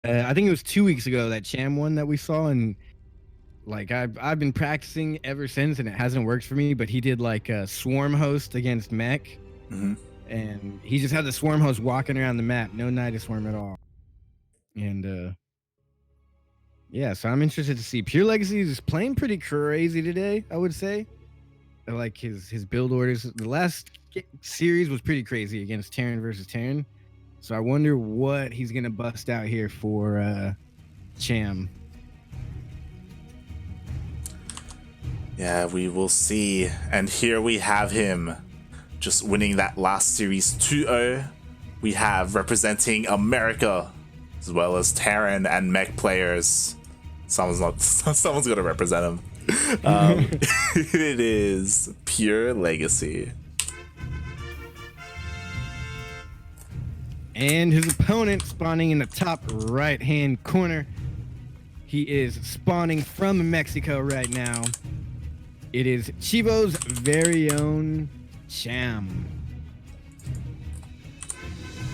I think it was 2 weeks ago, that Cham one that we saw, and like I've been practicing ever since, and it hasn't worked for me. But he did like a swarm host against Mech, and he just had the swarm host walking around the map, no Nida swarm at all. And yeah, so I'm interested to see. PureLegacy is playing pretty crazy today, I would say. Like his build orders. The last series was pretty crazy against Terran versus Terran. So I wonder what he's gonna bust out here for Cham. Yeah, we will see. And here we have him just winning that last series 2-0. We have representing America as well as Terran and Mech players. Someone's gonna represent him. It is PureLegacy. And his opponent spawning in the top right-hand corner. He is spawning from Mexico right now. It is Chivo's very own Cham.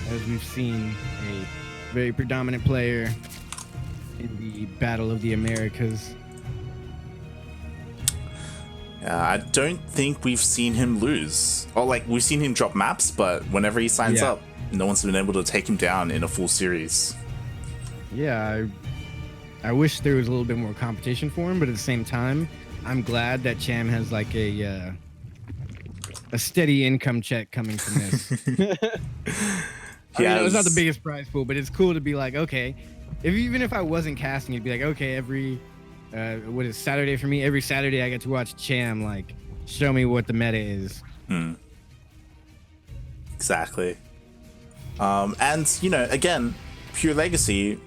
As we've seen, a very predominant player in the Battle of the Americas. I don't think we've seen him lose. Or like, we've seen him drop maps, but whenever he signs up, no one's been able to take him down in a full series. Yeah, I wish there was a little bit more competition for him, but at the same time, I'm glad that Cham has like a steady income check coming from this. It's not the biggest prize pool, but it's cool to be like, okay, even if I wasn't casting, you'd be like, okay, every what is Saturday for me? Every Saturday I get to watch Cham like show me what the meta is. Exactly. And you know, again, PureLegacy,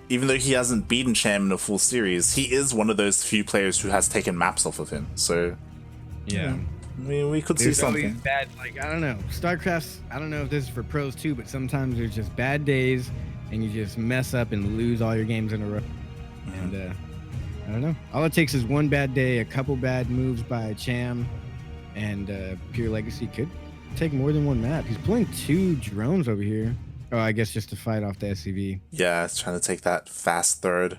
even though he hasn't beaten Cham in a full series, he is one of those few players who has taken maps off of him. So yeah, I mean, we could see something bad. Like, I don't know, StarCraft's, I don't know if this is for pros too, but sometimes there's just bad days and you just mess up and lose all your games in a row. And I don't know, all it takes is one bad day, a couple bad moves by Cham, and PureLegacy could take more than one map. He's playing 2 drones over here. Oh, I guess just to fight off the SCV. Yeah, it's trying to take that fast third.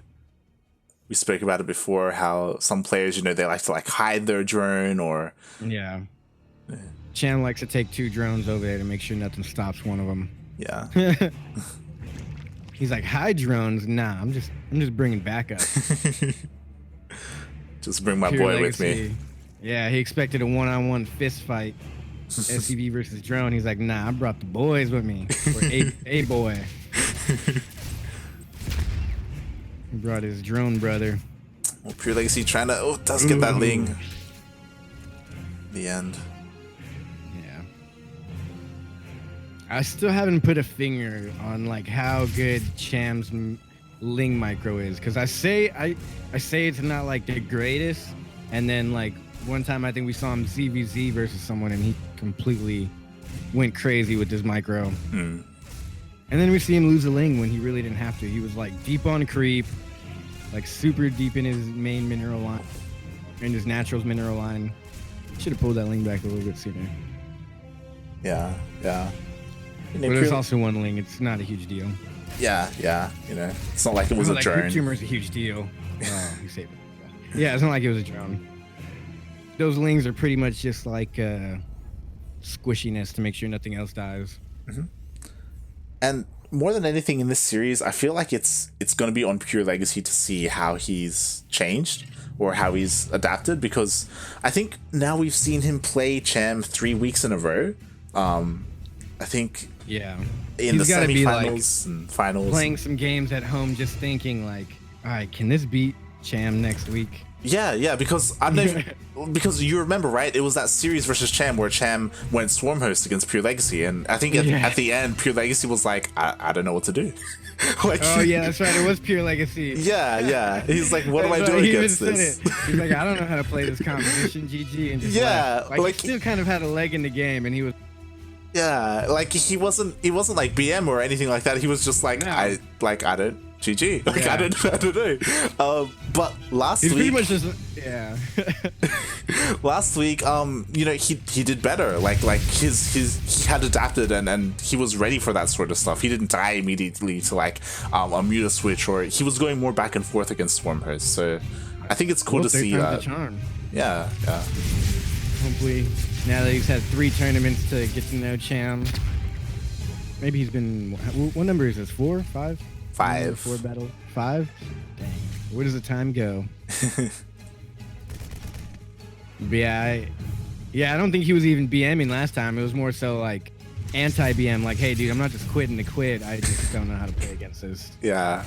We spoke about it before, how some players, you know, they like to like hide their drone or... Yeah. Cham likes to take 2 drones over there to make sure nothing stops one of them. Yeah. He's like, hide drones? Nah, I'm just bringing backup. Just bring my boy with me. Yeah, he expected a one-on-one fist fight. SCV versus drone. He's like, nah, I brought the boys with me. Or a boy. He brought his drone brother. Well, PureLegacy trying to does get that Ling. The end. Yeah. I still haven't put a finger on like how good Cham's Ling micro is, because I say it's not like the greatest, and then like one time I think we saw him ZvT versus someone and he completely went crazy with this micro. And then we see him lose a Ling when he really didn't have to. He was like deep on creep, like super deep in his main mineral line, in his naturals mineral line. Should have pulled that Ling back a little bit sooner. Yeah. But there's also one Ling. It's not a huge deal. Yeah. You know, it's not like it was a drone. Creep tumor is a huge deal. Oh, you saved it. Yeah, it's not like it was a drone. Those Lings are pretty much just like squishiness to make sure nothing else dies. And more than anything in this series, I feel like it's going to be on PureLegacy to see how he's changed or how he's adapted, because I think now we've seen him play Cham 3 weeks in a row. I think in the semifinals and finals, playing some games at home, just thinking like, all right, can this beat Cham next week? Yeah, because I know because you remember, right? It was that series versus Cham where Cham went swarm host against PureLegacy, and I think at the end, PureLegacy was like, I don't know what to do. Like, oh yeah, that's right. It was PureLegacy. Yeah. He's like, what do I do against this? He's like, I don't know how to play this competition, GG, and just like he still kind of had a leg in the game, and he was. Yeah, like he wasn't like BM or anything like that. He was just like, no. I don't GG. Like, yeah. I don't know. But last week, pretty much just, yeah. Last week, you know, he did better. Like he had adapted and he was ready for that sort of stuff. He didn't die immediately to like a Muta switch, or he was going more back and forth against Swarmhost. So I think it's cool to see that. Charm. Yeah. Hopefully, now that he's had 3 tournaments to get to know Cham. Maybe he's been. What number is this? 4, 5? 5. 4 battles. 5. Dang. Where does the time go? Yeah, I don't think he was even BMing last time. It was more so like anti-BM, like, hey, dude, I'm not just quitting to quit. I just don't know how to play against this. Yeah.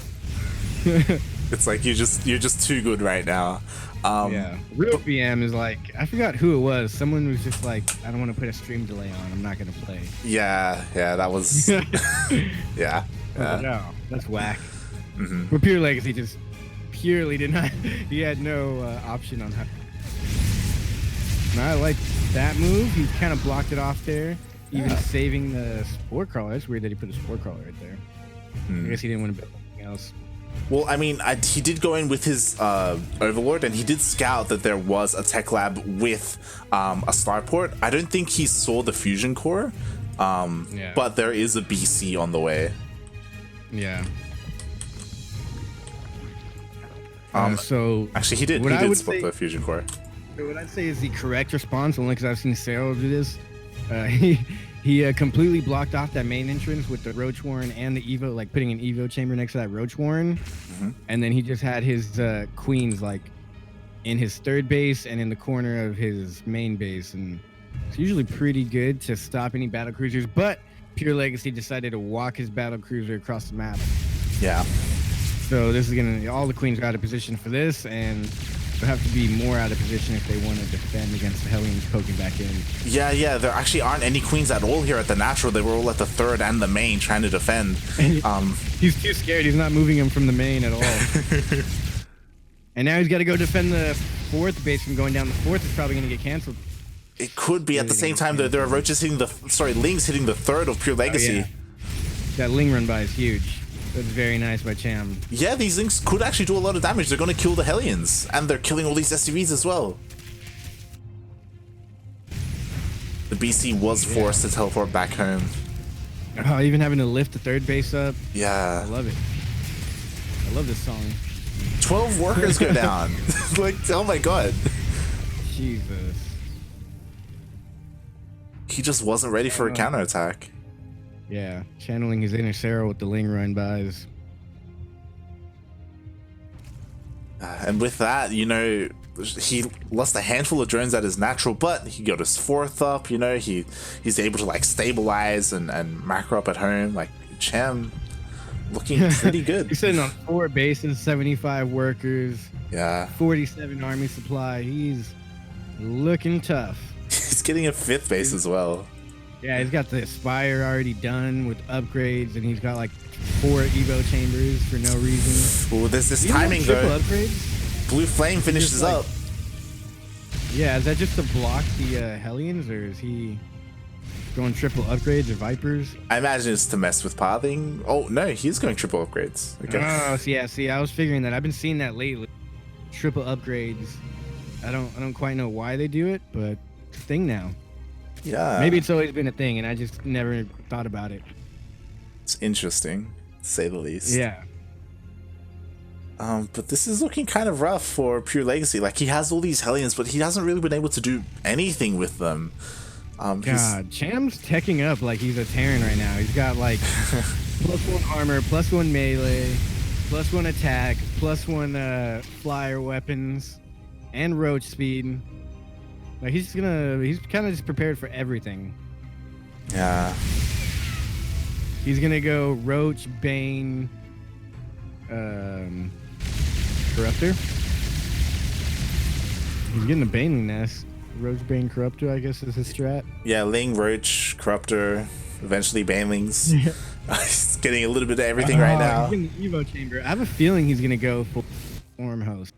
It's like you're just too good right now. Yeah. Real BM is like, I forgot who it was. Someone was just like, I don't want to put a stream delay on. I'm not gonna play. Yeah, that was. Yeah. No, that's whack. But PureLegacy just purely did not. He had no option on how. I like that move. He kind of blocked it off there, even saving the Spore Crawler. That's weird that he put a Spore Crawler right there. I guess he didn't want to build anything else. Well, I mean, he did go in with his Overlord, and he did scout that there was a tech lab with a starport. I don't think he saw the fusion core, but there is a BC on the way. Yeah. So actually, he did spot the fusion core. What I'd say is the correct response, only because I've seen Sarah do this. He completely blocked off that main entrance with the Roach Warren and the Evo, like putting an Evo chamber next to that Roach Warren. And then he just had his queens like in his third base and in the corner of his main base. And it's usually pretty good to stop any battle cruisers, but PureLegacy decided to walk his battle cruiser across the map. Yeah. So this is all the queens are out of position for this, and they'll have to be more out of position if they want to defend against the Hellions poking back in. Yeah, there actually aren't any queens at all here at the natural. They were all at the third and the main trying to defend. He's too scared. He's not moving him from the main at all. And now he's got to go defend the 4th base from going down. The 4th is probably going to get canceled. It could be at the same time. There are roaches hitting Lings hitting the 3rd of PureLegacy. Yeah. That Ling run by is huge. That's very nice by Cham. Yeah, these Lings could actually do a lot of damage. They're going to kill the Hellions, and they're killing all these SCVs as well. The BC was forced to teleport back home. Oh, even having to lift the 3rd base up. Yeah. I love it. I love this song. 12 workers go down. Like, oh my god. Jesus. He just wasn't ready for a counterattack. Yeah, channeling his inner Sarah with the Ling run buys. And with that, you know, he lost a handful of drones at his natural, but he got his 4th up, you know, he's able to like stabilize and macro up at home. Like, Cham looking pretty good. He's sitting on 4 bases, 75 workers, 47 army supply. He's looking tough. He's getting a 5th base as well. Yeah, he's got the Spire already done with upgrades, and he's got like 4 Evo chambers for no reason. Oh, there's this timing though. Upgrades? Blue Flame finishes up. Yeah, is that just to block the Hellions, or is he going triple upgrades or Vipers? I imagine it's to mess with pathing. Oh no, he's going triple upgrades. Okay. Oh, see, I was figuring that. I've been seeing that lately. Triple upgrades. I don't quite know why they do it, but it's a thing now. Yeah. Maybe it's always been a thing, and I just never thought about it. It's interesting, to say the least. Yeah. But this is looking kind of rough for PureLegacy. Like, he has all these Hellions, but he hasn't really been able to do anything with them. God, Cham's teching up like he's a Terran right now. He's got like +1 armor, +1 melee, +1 attack, +1 flyer weapons, and roach speed. Like, he's kind of just prepared for everything. Yeah. He's gonna go Roach, Bane, Corruptor. He's getting a Baneling nest. Roach, Bane, Corruptor, I guess is his strat. Yeah, Ling, Roach, Corruptor, eventually Banelings. He's getting a little bit of everything right now. He's getting the Evo chamber. I have a feeling he's gonna go full Swarmhost.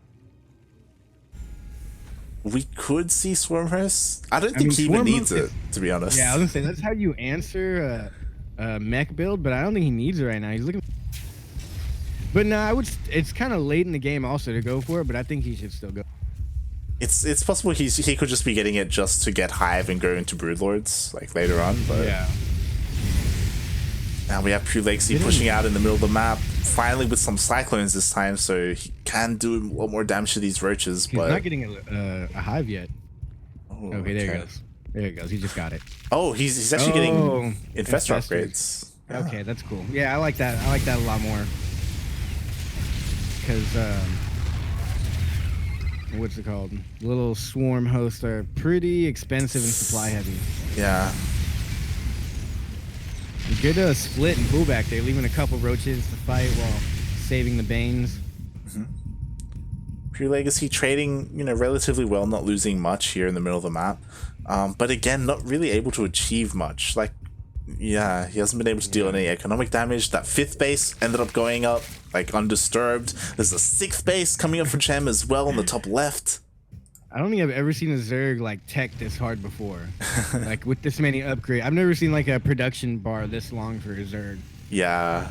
We could see Swarmhost. I don't think he even needs it, to be honest. Yeah, I was gonna say that's how you answer a mech build, but I don't think he needs it right now. He's looking. But no, it's kind of late in the game also to go for it, but I think he should still go. It's possible he could just be getting it just to get Hive and go into Broodlords like later on, but Yeah. now we have PureLegacy pushing out in the middle of the map, finally with some Cyclones this time, so he can do a lot more damage to these roaches. He's but not getting a Hive yet. Oh, okay, there he goes. There he goes. He just got it. Oh, he's actually getting Infestor upgrades. Okay, that's cool. Yeah, I like that. I like that a lot more. Because what's it called? Little swarm hosts are pretty expensive and supply heavy. Yeah. Good split and pullback there, leaving a couple roaches to fight while saving the Banes. PureLegacy trading, relatively well, not losing much here in the middle of the map. But again, not really able to achieve much. Like, yeah, he hasn't been able to deal any economic damage. That 5th base ended up going up, like, undisturbed. There's a 6th base coming up for Cham as well on the top left. I don't think I've ever seen a Zerg, like, tech this hard before. Like, with this many upgrades. I've never seen, like, a production bar this long for a Zerg. Yeah,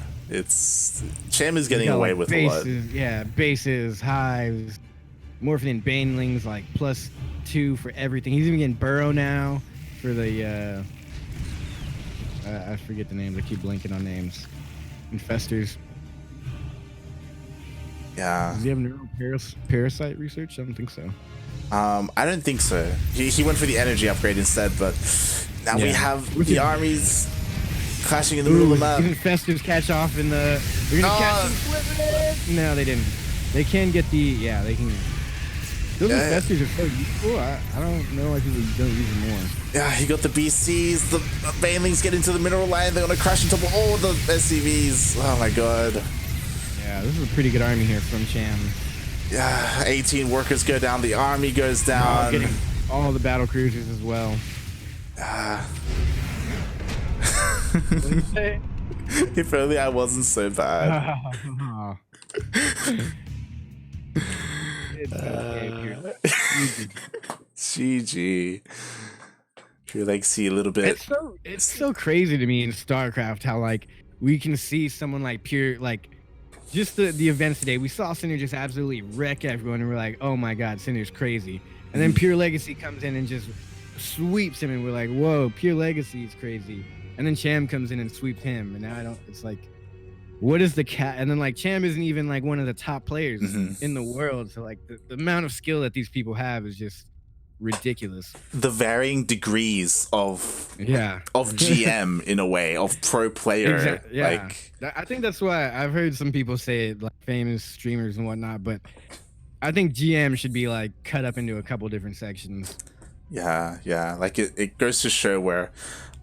Cham is getting away with bases, a lot. Yeah, bases, hives, morphing in banelings, like, +2 for everything. He's even getting burrow now for the, I forget the names. I keep blanking on names. Infestors. Yeah. Does he have neural parasite research? I don't think so. I don't think so. He went for the energy upgrade instead, but now we have the armies clashing in the middle of the map. Infestors catch off in the... They're gonna catch them. No, they didn't. They can get the... Yeah, they can... Those Infestors are so useful. I don't know why people don't use them more. Yeah, he got the BCs. The Banelings get into the mineral line. They're gonna crash on top of all the SCVs. Oh my god. Yeah, this is a pretty good army here from Cham. Yeah, 18 workers go down. The army goes down. Getting all the battle cruisers as well. What did you say? If only I wasn't so bad. It's okay, GG. PureLegacy a little bit. It's so crazy to me in StarCraft how like we can see someone like just the events today. We saw Cinder just absolutely wreck everyone, and we're like, oh my god, Cinder's crazy. And then PureLegacy comes in and just sweeps him, and we're like, whoa, PureLegacy is crazy. And then Cham comes in and sweeps him, and now it's like, what is the cat? And then like Cham isn't even like one of the top players in the world, so like the amount of skill that these people have is just ridiculous. The varying degrees of GM in a way, of pro player. Exactly. Yeah. Like, I think that's why I've heard some people say it, like famous streamers and whatnot, but I think GM should be like cut up into a couple different sections. Yeah. Like it goes to show where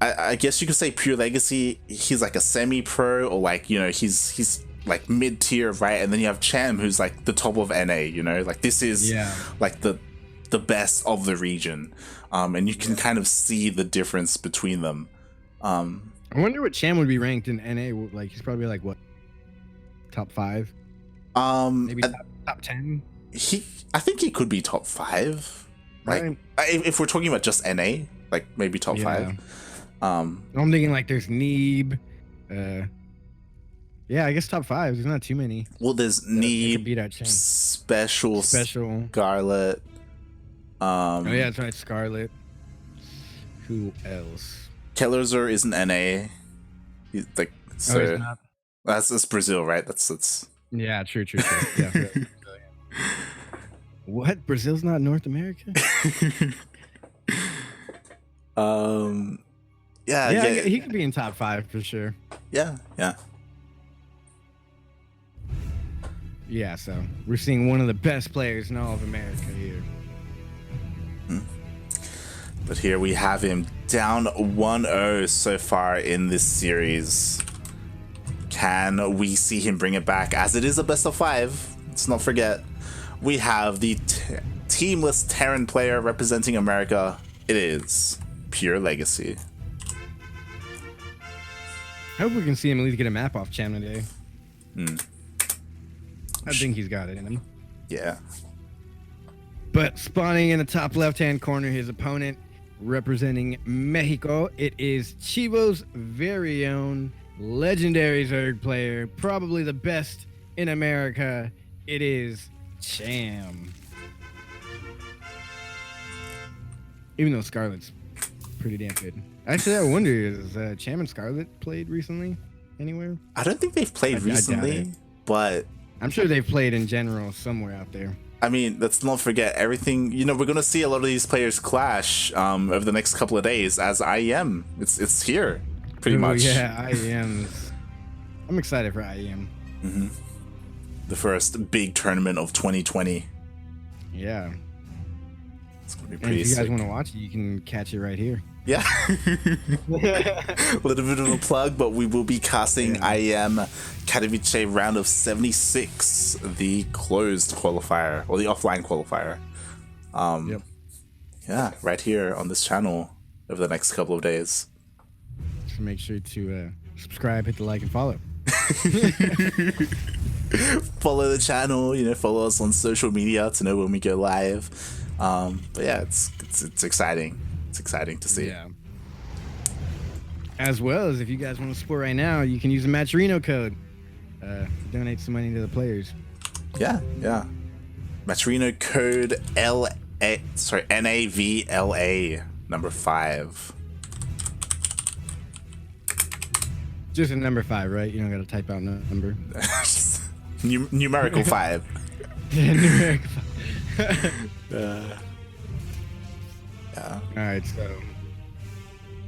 I guess you could say PureLegacy, he's like a semi-pro, or like, he's like mid-tier, right? And then you have Cham, who's like the top of NA, like this is like the best of the region, and you can kind of see the difference between them. I wonder what Cham would be ranked in NA. Like he's probably like what, top 5? Maybe top 10. I think he could be top 5. Like if we're talking about just NA, like maybe top 5. I'm thinking like there's Neeb. Yeah, I guess top 5. There's not too many. Well, there's Neeb, Special, Scarlet. Oh yeah, that's right, Scarlet. Who else? Kellerzer isn't NA. He's like, so he's not. That's Brazil, right? That's yeah, true. Yeah. What? Brazil's not North America? Yeah, he could be in top 5 for sure. Yeah. Yeah, so we're seeing one of the best players in all of America here. But here we have him down 1-0 so far in this series. Can we see him bring it back? As it is a best of 5, let's not forget. We have the teamless Terran player representing America. It is PureLegacy. I hope we can see him at least get a map off Cham today. I think he's got it in him. Yeah. But spawning in the top left-hand corner, his opponent representing Mexico, it is Chivo's very own legendary Zerg player, probably the best in America, it is Cham. Even though Scarlet's pretty damn good. Actually, I wonder, is Cham and Scarlet played recently anywhere? I don't think they've played recently, but I'm sure they've played in general somewhere out there. I mean, let's not forget everything. You know, we're gonna see a lot of these players clash over the next couple of days as IEM. It's here, pretty much. Yeah, IEM. I'm excited for IEM. Mm-hmm. The first big tournament of 2020. Yeah. It's gonna be And pretty if you guys sick. want to watch it, you can catch it right here. Yeah. A little bit of a plug, but we will be casting IEM Katowice round of 76, the closed qualifier or the offline qualifier. Yep. Yeah, right here on this channel over the next couple of days. So make sure to subscribe, hit the like, and follow. Follow the channel, you know, follow us on social media to know when we go live. But yeah, it's exciting. It's exciting to see. Yeah. As well as if you guys want to support right now, you can use the Matcherino code. Donate some money to the players. Yeah. Matcherino code NAVLA number 5. Just a number 5, right? You don't got to type out no number. Numerical 5. Yeah, numerical 5. Yeah. All right, so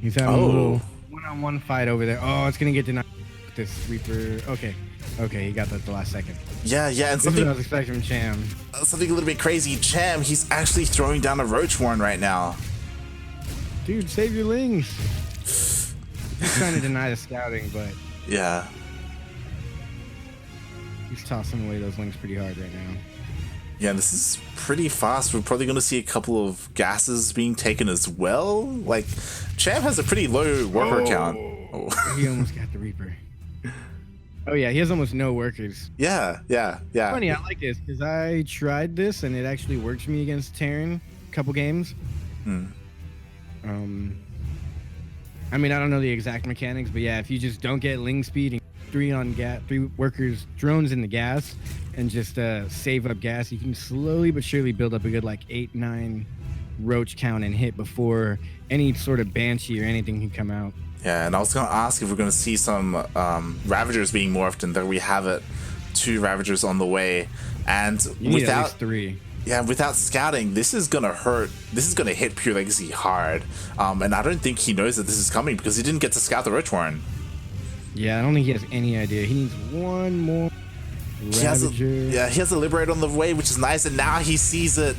he's having a little one-on-one fight over there. Oh, it's gonna get denied. This Reaper. Okay, he got that at the last second. Yeah, and This is something what I was expecting from Cham. Something a little bit crazy. Cham, he's actually throwing down a Roach Warren right now. Dude, save your lings. He's trying to deny the scouting, but Yeah. he's tossing away those lings pretty hard right now. Yeah, this is pretty fast. We're probably going to see a couple of gases being taken as well. Like, Cham has a pretty low worker count. Oh. He almost got the Reaper. Oh yeah, he has almost no workers. Yeah. Funny, I like this because I tried this and it actually worked for me against Terran a couple games. I mean, I don't know the exact mechanics, but yeah, if you just don't get ling speed and 3 workers drones in the gas and just save up gas, you can slowly but surely build up a good like 8-9 roach count and hit before any sort of banshee or anything can come out. Yeah, and I was going to ask if we're going to see some Ravagers being morphed, and there we have it. 2 Ravagers on the way. And You need at least 3. Yeah, without scouting, this is going to hurt. This is going to hit Pure Legacy hard. And I don't think he knows that this is coming because he didn't get to scout the Roach Warren. Yeah, I don't think he has any idea. He needs one more Ravager. He has a Liberate on the way, which is nice, and now he sees it.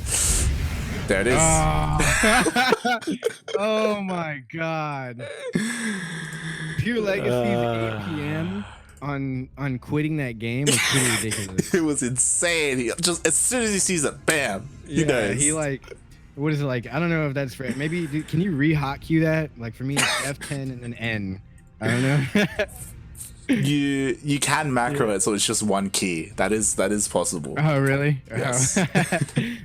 There it is. Oh my god. PureLegacy's 8 p.m. on quitting that game was pretty ridiculous. It was insane. He just as soon as he sees it, bam. He knows. He like, what is it like? I don't know if that's fair. Maybe can you re-hotkey that? Like for me, it's F10 and then N. I don't know. You can macro it, so it's just 1 key. That is possible. Oh really? Yes. Oh.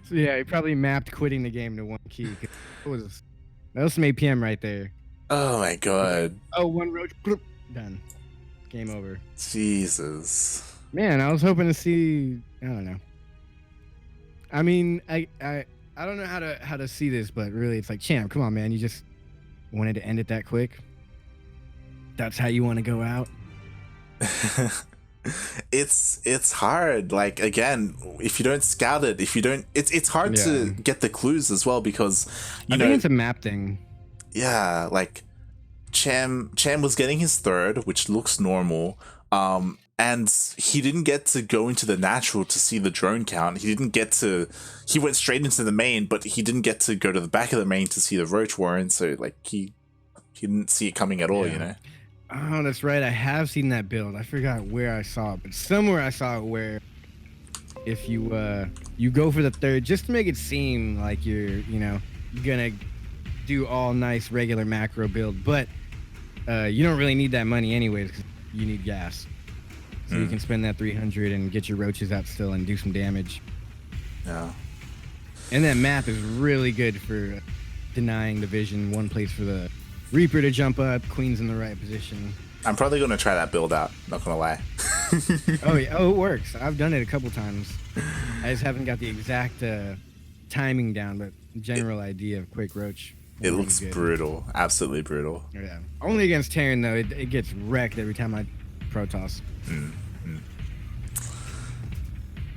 So yeah, he probably mapped quitting the game to 1 key. That was some 8 p.m. right there. Oh my god. Oh, 1 roach. Done. Game over. Jesus. Man, I was hoping to see. I don't know. I mean, I don't know how to see this, but really, it's like, Cham, come on, man. You just wanted to end it that quick. That's how you want to go out. It's hard. Like, again, if you don't scout it, it's hard to get the clues as well, because I think it's a map thing. Yeah, like Cham was getting his 3rd, which looks normal. And he didn't get to go into the natural to see the drone count. He went straight into the main, but he didn't get to go to the back of the main to see the Roach Warren. So like he didn't see it coming at all, you know? Oh, that's right. I have seen that build. I forgot where I saw it, but somewhere I saw it where if you go for the 3rd, just to make it seem like you're gonna do all nice regular macro build, but you don't really need that money anyways because you need gas. So you can spend that 300 and get your roaches out still and do some damage. Yeah. And that map is really good for denying the vision. 1 place for the Reaper to jump up, Queen's in the right position. I'm probably going to try that build out, not going to lie. Oh yeah, oh, it works. I've done it a couple times. I just haven't got the exact timing down, but general idea of Quake Roach. It looks brutal, absolutely brutal. Yeah, only against Terran though. It gets wrecked every time I Protoss.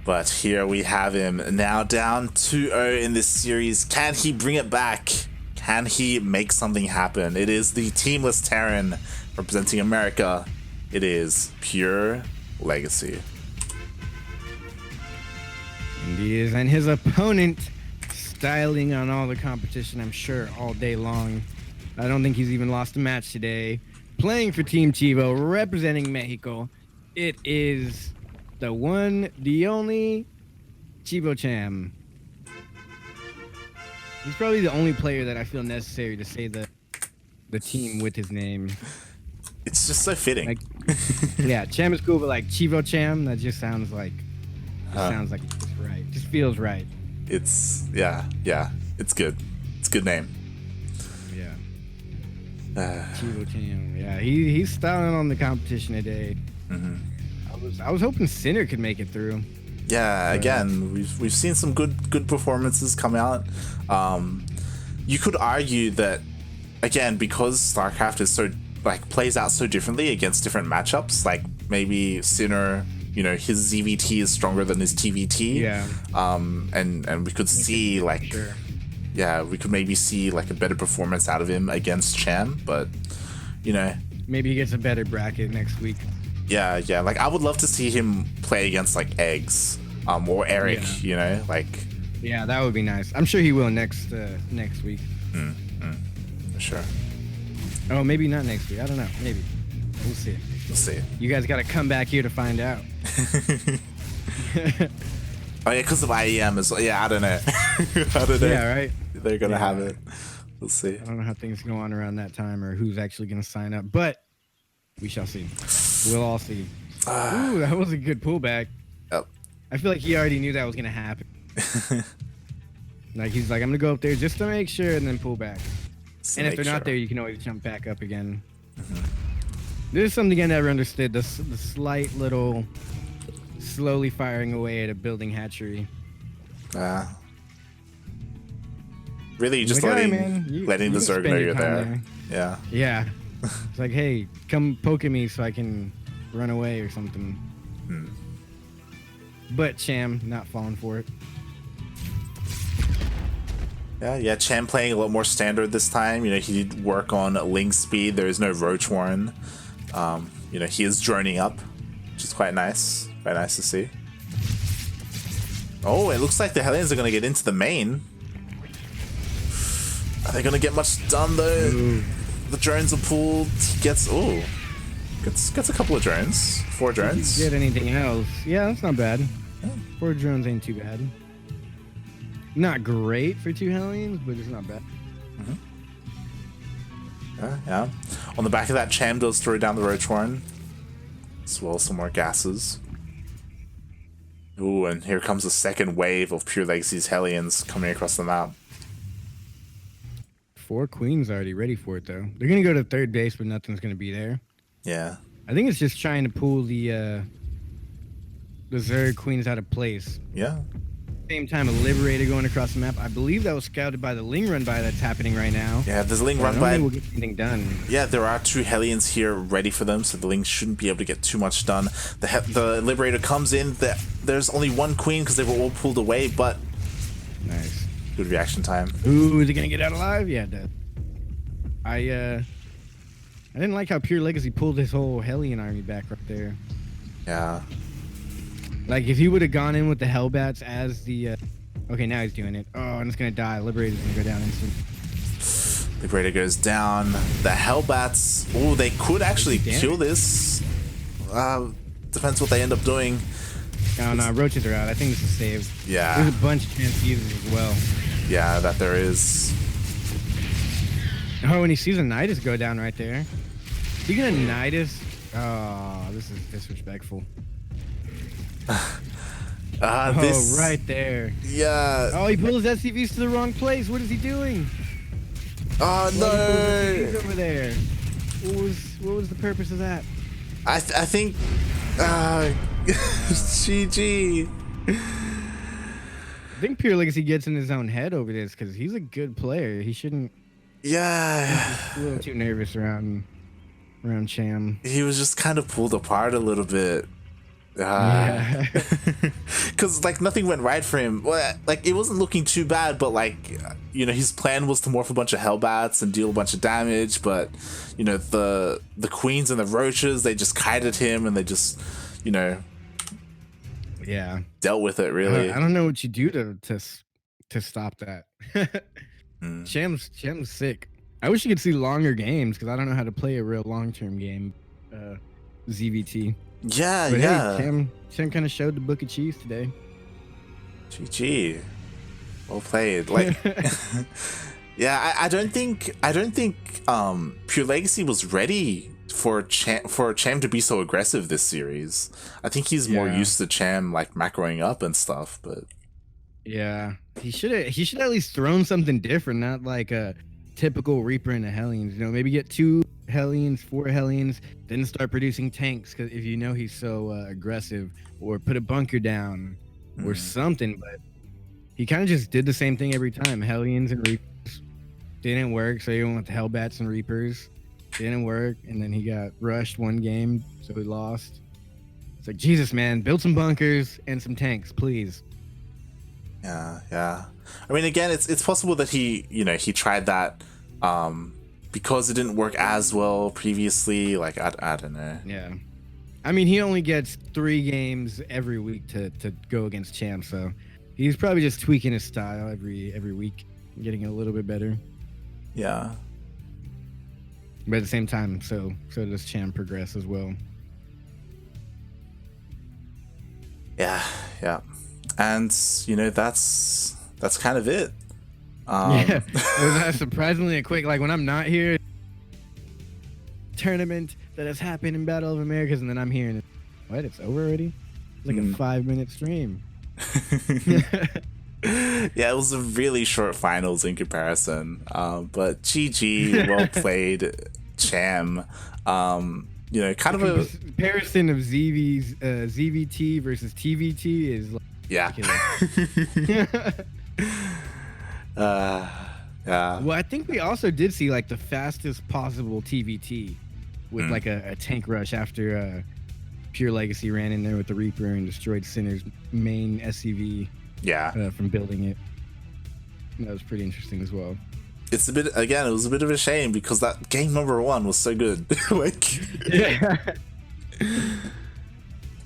But here we have him now down 2-0 in this series. Can he bring it back? Can he make something happen? It is the teamless Terran representing America. It is PureLegacy. Indeed, and his opponent styling on all the competition, I'm sure, all day long. I don't think he's even lost a match today. Playing for Team Chivo, representing Mexico, it is the one, the only Chivo Cham. He's probably the only player that I feel necessary to say the team with his name. It's just so fitting. Like, yeah, Cham is cool, but like Chivo Cham, that just sounds like it's just right. Just feels right. It's yeah. It's good. It's a good name. Yeah. Chivo Cham. Yeah, he's styling on the competition today. I was hoping Sinner could make it through. Yeah, again, we've seen some good performances come out. You could argue that, again, because StarCraft is so plays out so differently against different matchups. Like maybe Sinner, his ZvT is stronger than his TvT. Yeah. And we could see we could maybe see a better performance out of him against Cham, but maybe he gets a better bracket next week. Yeah. Like I would love to see him play against Eggs, or Eric. Yeah. Yeah, that would be nice. I'm sure he will next week. For sure. Oh, maybe not next week. I don't know. Maybe. We'll see. You guys got to come back here to find out. Oh yeah, because of IEM as well. Yeah, I don't know. I don't know. Yeah, right. They're gonna have it. We'll see. I don't know how things go on around that time or who's actually gonna sign up, but we shall see. We'll all see. Ooh, that was a good pullback. Yep. I feel like he already knew that was gonna happen. He's like, I'm gonna go up there just to make sure, and then pull back. And if they're not there, you can always jump back up again. This is something I never understood. The slight little slowly firing away at a building hatchery. Really, just letting the Zerg know you're there. Yeah. Yeah. It's like, hey, come poke at me so I can run away or something. But Cham not falling for it. Yeah, Cham playing a lot more standard this time. He did work on Ling speed. There is no Roach Warren. He is droning up, which is quite nice. Quite nice to see. Oh, it looks like the Hellions are going to get into the main. Are they going to get much done though? Ooh. The drones are pulled. He gets a couple of drones. 4 drones. Get anything else? Yeah, that's not bad. 4 drones ain't too bad. Not great for 2 Hellions, but it's not bad. Yeah. On the back of that, Cham does throw down the Roach Warren, as well as some more gases. Ooh, and here comes a second wave of PureLegacy's Hellions coming across the map. 4 queens already ready for it, though. They're going to go to third base, but nothing's going to be there. Yeah. I think it's just trying to pull the Zerg queens out of place. Yeah. Same time, a Liberator going across the map. I believe that was scouted by the Ling run by that's happening right now. Yeah, there's a Ling run by. I don't think we'll get anything done. Yeah, there are 2 Hellions here ready for them, so the Ling shouldn't be able to get too much done. The Liberator comes in. There's only 1 queen because they were all pulled away, but nice. Good reaction time. Ooh, is he gonna get out alive? Yeah, dead. I didn't like how PureLegacy pulled his whole Hellion army back right there. Yeah. Like, if he would have gone in with the Hellbats as the... okay, now he's doing it. Oh, and it's going to die. Liberator's going to go down instantly. Liberator goes down. The Hellbats... oh, they could actually kill this. Depends what they end up doing. Oh, no, Roaches are out. I think this is saved. Yeah. There's a bunch of transfuses as well. Yeah, that there is. Oh, and he sees a Nidus go down right there. Speaking of Nidus... oh, this is disrespectful. This, right there. Yeah. Oh, he pulled his SCVs to the wrong place. What is he doing? Oh no! Over there. What was the purpose of that? I think GG. I think PureLegacy gets in his own head over this because he's a good player. He shouldn't. Yeah. He's a little too nervous around Cham. He was just kind of pulled apart a little bit. Yeah. Because like nothing went right for him. Well, like it wasn't looking too bad, but like his plan was to morph a bunch of Hellbats and deal a bunch of damage. But the queens and the roaches, they just kited him and they just yeah, dealt with it. Really, I don't know what you do to stop that. Cham's sick. I wish you could see longer games because I don't know how to play a real long-term game. ZvT. Yeah, but yeah. Hey, Cham kind of showed the book of cheese today. GG. Well played. Like, yeah, I don't think PureLegacy was ready for Cham to be so aggressive this series. I think he's more used to Cham like macroing up and stuff, but yeah, he should at least thrown something different, not like a typical Reaper and a Hellions. Maybe get 2 Hellions, 4 Hellions, then start producing tanks. Because if he's so aggressive, or put a bunker down, or something. But he kind of just did the same thing every time. Hellions and Reapers didn't work, so he went with Hellbats and Reapers. Didn't work, and then he got rushed one game, so he lost. It's like, Jesus, man, build some bunkers and some tanks, please. Yeah. I mean, again, it's possible that he tried that because it didn't work as well previously. Like, I don't know. Yeah. I mean, he only gets 3 games every week to go against Cham, so he's probably just tweaking his style every week, getting a little bit better. Yeah. But at the same time, so does Cham progress as well. Yeah. And that's kind of it. Yeah, it was surprisingly a quick. Like when I'm not here, tournament that has happened in Battle of Americas, and then I'm here and what? It's over already? It's like a 5-minute stream. Yeah, it was a really short finals in comparison. But GG, well played, Cham. Kind of a comparison of ZvT versus TVT is like, yeah. Yeah. Well, I think we also did see like the fastest possible TVT with like a tank rush after PureLegacy ran in there with the Reaper and destroyed Sinner's main SCV. Yeah. From building it. That was pretty interesting as well. It was a bit of a shame because that game number 1 was so good. Like, yeah.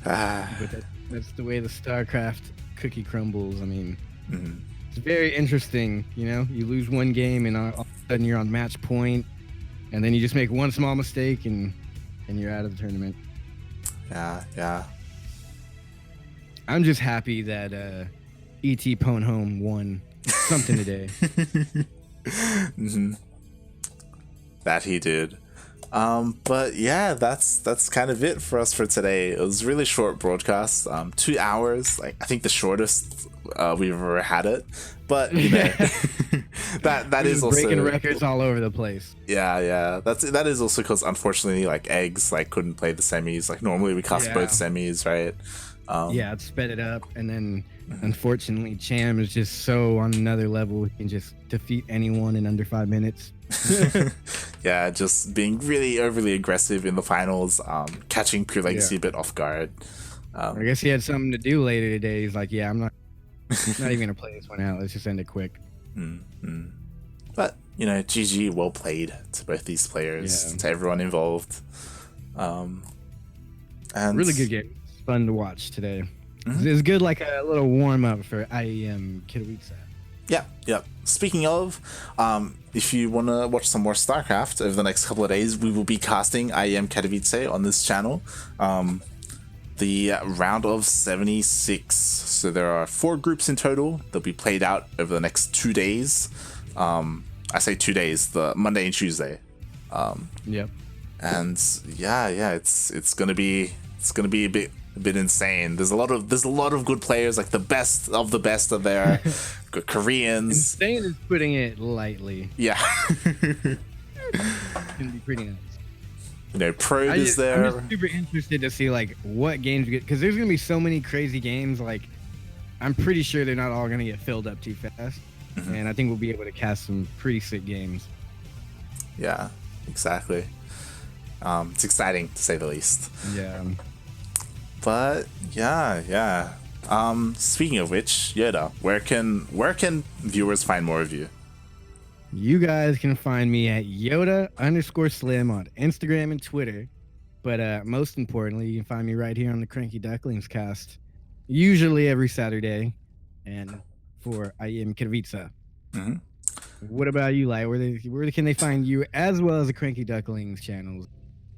But that's the way the StarCraft cookie crumbles. I mean, it's very interesting. You lose one game and all of a sudden you're on match point, and then you just make one small mistake and you're out of the tournament. Yeah. I'm just happy that ET Pwn Home won something today. That he did. But yeah, that's kind of it for us for today. It was a really short broadcast, 2 hours. Like I think the shortest we've ever had it. But that is also breaking records all over the place. Yeah. That is also because unfortunately, like Eggs couldn't play the semis. Like normally we cast both semis, right? Yeah, it sped it up, and then unfortunately Cham is just so on another level. He can just defeat anyone in under 5 minutes. Yeah, just being really overly aggressive in the finals, catching PureLegacy a bit off guard. I guess he had something to do later today. He's like, yeah, I'm not even gonna play this one out. Let's just end it quick. But GG, well played to both these players, to everyone involved. And really good game. Fun to watch today. It's good, like a little warm up for IEM Katowice. Yeah. Speaking of, if you want to watch some more StarCraft over the next couple of days, we will be casting IEM Katowice on this channel. The round of 76. So there are 4 groups in total. They'll be played out over the next 2 days. I say 2 days, the Monday and Tuesday. Yep. And yeah, it's gonna be a bit insane. There's a lot of good players, like the best of the best are there. Good Koreans. Insane is putting it lightly. Yeah. It's gonna be pretty nice. You know, Probe is there. I'm just super interested to see like what games get, because there's gonna be so many crazy games. Like, I'm pretty sure they're not all gonna get filled up too fast, and I think we'll be able to cast some pretty sick games. Yeah, exactly. It's exciting to say the least. Yeah. But yeah. Speaking of which, Yoda, where can viewers find more of you? You guys can find me at Yoda_Slim on Instagram and Twitter. But most importantly, you can find me right here on the CranKy Ducklings cast, usually every Saturday. And for I am Kravitsa. What about you, Light? Where can they find you, as well as the CranKy Ducklings channels,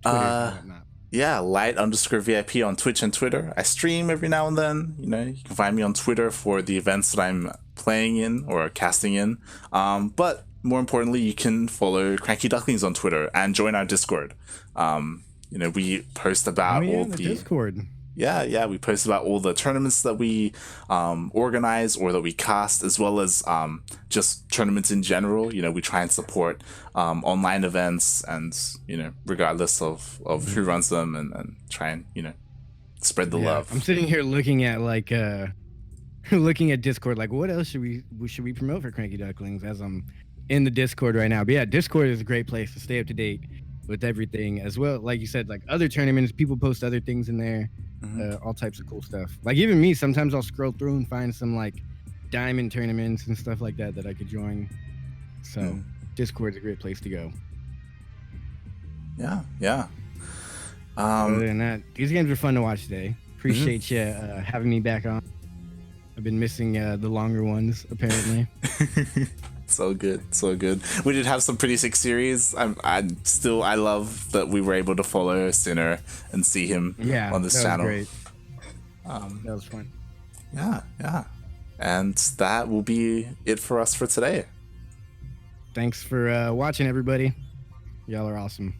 Twitter and whatnot? Yeah, Light_VIP on Twitch and Twitter. I stream every now and then. You know, you can find me on Twitter for the events that I'm playing in or casting in. But more importantly, you can follow CranKy Ducklings on Twitter and join our Discord. You know, we post about all the Discord. Yeah, we post about all the tournaments that we organize or that we cast, as well as just tournaments in general. You know, we try and support online events, and you know, regardless of who runs them, and try and, you know, spread the love. I'm sitting here looking at like looking at Discord, like what else should we promote for CranKy Ducklings, as I'm in the Discord right now. But yeah, Discord is a great place to stay up to date with everything, as well. Like you said, like other tournaments, people post other things in there, all types of cool stuff. Like even me, sometimes I'll scroll through and find some like diamond tournaments and stuff like that I could join. So Discord's a great place to go. Yeah. Other than that, these games are fun to watch today. Appreciate you having me back on. I've been missing the longer ones, apparently. So good. We did have some pretty sick series. I love that we were able to follow Sinner and see him on this channel. Great. That was fun. Yeah. And that will be it for us for today. Thanks for watching, everybody. Y'all are awesome.